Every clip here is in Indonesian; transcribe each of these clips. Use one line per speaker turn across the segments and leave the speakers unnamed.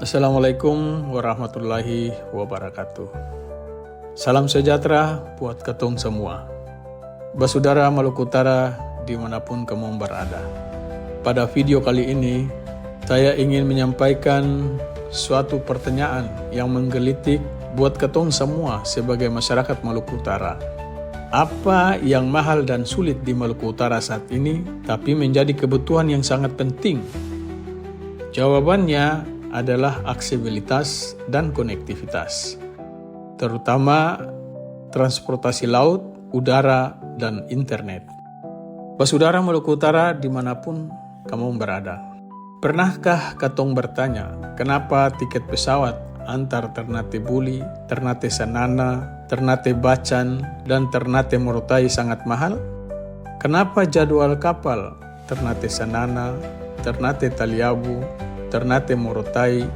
Assalamualaikum warahmatullahi wabarakatuh. Salam sejahtera buat ketong semua. Basudara Maluku Utara dimanapun kamu berada. Pada video kali ini, saya ingin menyampaikan suatu pertanyaan yang menggelitik buat ketong semua sebagai masyarakat Maluku Utara. Apa yang mahal dan sulit di Maluku Utara saat ini, tapi menjadi kebutuhan yang sangat penting? Jawabannya adalah aksesibilitas dan konektivitas, terutama transportasi laut, udara, dan internet. Basudara Maluku Utara dimanapun kamu berada. Pernahkah katong bertanya, kenapa tiket pesawat antar Ternate Buli, Ternate Sanana, Ternate Bacan, dan Ternate Morotai sangat mahal? Kenapa jadwal kapal Ternate Sanana, Ternate Taliabu, Ternate Morotai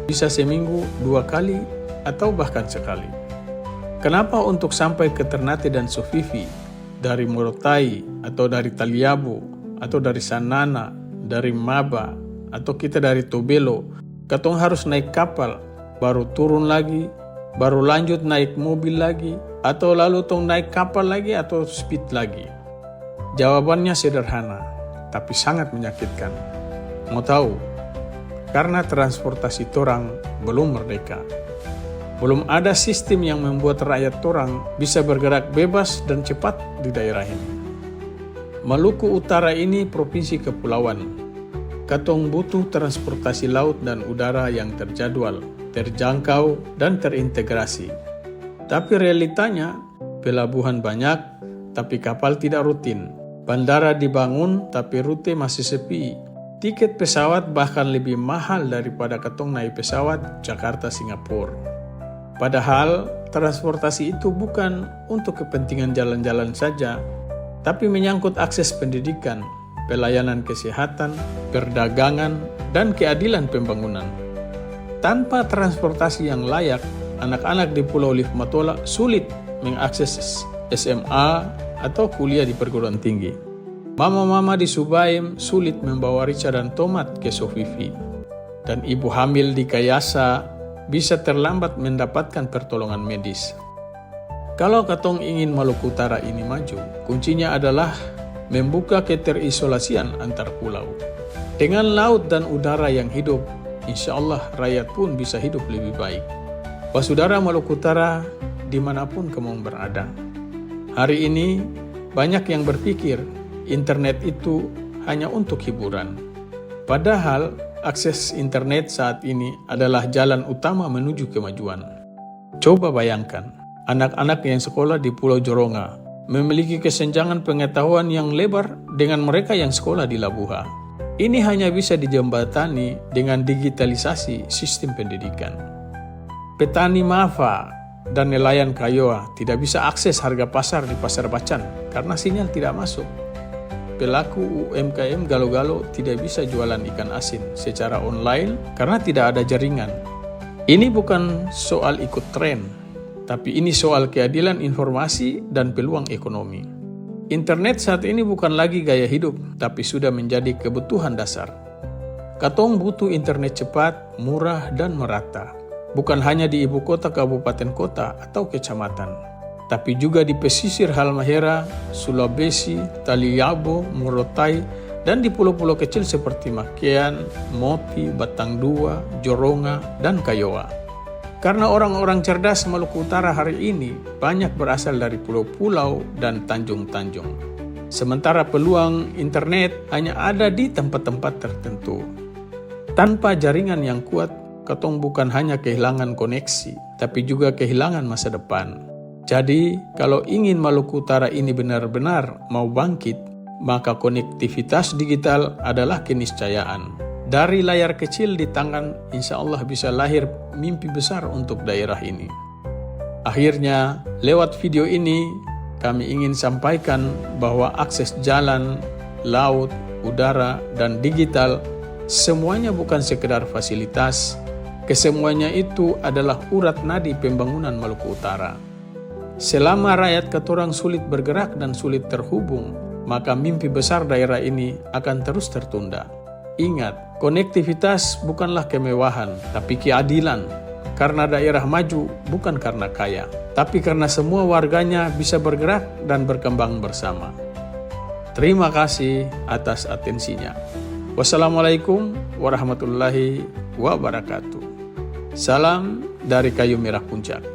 bisa seminggu 2 kali atau bahkan sekali? Kenapa untuk sampai ke Ternate dan Sofifi dari Morotai atau dari Taliabu atau dari Sanana, dari Maba atau kita dari Tobelo, katong harus naik kapal, baru turun lagi, baru lanjut naik mobil lagi, atau lalu tong naik kapal lagi atau speed lagi? Jawabannya sederhana, tapi sangat menyakitkan. Mau tahu? Karena transportasi torang belum merdeka. Belum ada sistem yang membuat rakyat torang bisa bergerak bebas dan cepat di daerah ini. Maluku Utara ini provinsi kepulauan. Katong butuh transportasi laut dan udara yang terjadwal, terjangkau, dan terintegrasi. Tapi realitanya, pelabuhan banyak, tapi kapal tidak rutin. Bandara dibangun, tapi rute masih sepi. Tiket pesawat bahkan lebih mahal daripada katong naik pesawat Jakarta-Singapura. Padahal transportasi itu bukan untuk kepentingan jalan-jalan saja, tapi menyangkut akses pendidikan, pelayanan kesehatan, perdagangan, dan keadilan pembangunan. Tanpa transportasi yang layak, anak-anak di Pulau Lif Matola sulit mengakses SMA atau kuliah di perguruan tinggi. Mama-mama di Subaim sulit membawa rica dan tomat ke Sofifi. Dan ibu hamil di Kayasa bisa terlambat mendapatkan pertolongan medis. Kalau katong ingin Maluku Utara ini maju, kuncinya adalah membuka keterisolasian antar pulau. Dengan laut dan udara yang hidup, insya Allah rakyat pun bisa hidup lebih baik. Basudara Maluku Utara dimanapun kamu berada. Hari ini banyak yang berpikir internet itu hanya untuk hiburan. Padahal akses internet saat ini adalah jalan utama menuju kemajuan. Coba bayangkan, anak-anak yang sekolah di Pulau Joronga memiliki kesenjangan pengetahuan yang lebar dengan mereka yang sekolah di Labuha. Ini hanya bisa dijembatani dengan digitalisasi sistem pendidikan. Petani Mafa dan nelayan Kayoa tidak bisa akses harga pasar di Pasar Bacan karena sinyal tidak masuk. Pelaku UMKM Galo-Galo tidak bisa jualan ikan asin secara online karena tidak ada jaringan. Ini bukan soal ikut tren, tapi ini soal keadilan informasi dan peluang ekonomi. Internet saat ini bukan lagi gaya hidup, tapi sudah menjadi kebutuhan dasar. Katong butuh internet cepat, murah, dan merata. Bukan hanya di ibu kota, kabupaten kota, atau kecamatan, tapi juga di pesisir Halmahera, Sulawesi, Taliabu, Morotai, dan di pulau-pulau kecil seperti Makian, Moti, Batang Dua, Joronga, dan Kayoa. Karena orang-orang cerdas Maluku Utara hari ini banyak berasal dari pulau-pulau dan tanjung-tanjung. Sementara peluang internet hanya ada di tempat-tempat tertentu. Tanpa jaringan yang kuat, katong bukan hanya kehilangan koneksi, tapi juga kehilangan masa depan. Jadi, kalau ingin Maluku Utara ini benar-benar mau bangkit, maka konektivitas digital adalah keniscayaan. Dari layar kecil di tangan, insya Allah bisa lahir mimpi besar untuk daerah ini. Akhirnya, lewat video ini, kami ingin sampaikan bahwa akses jalan, laut, udara, dan digital semuanya bukan sekedar fasilitas. Kesemuanya itu adalah urat nadi pembangunan Maluku Utara. Selama rakyat ketorang sulit bergerak dan sulit terhubung, maka mimpi besar daerah ini akan terus tertunda. Ingat, konektivitas bukanlah kemewahan, tapi keadilan. Karena daerah maju bukan karena kaya, tapi karena semua warganya bisa bergerak dan berkembang bersama. Terima kasih atas atensinya. Wassalamualaikum warahmatullahi wabarakatuh. Salam dari Kayu Merah Puncak.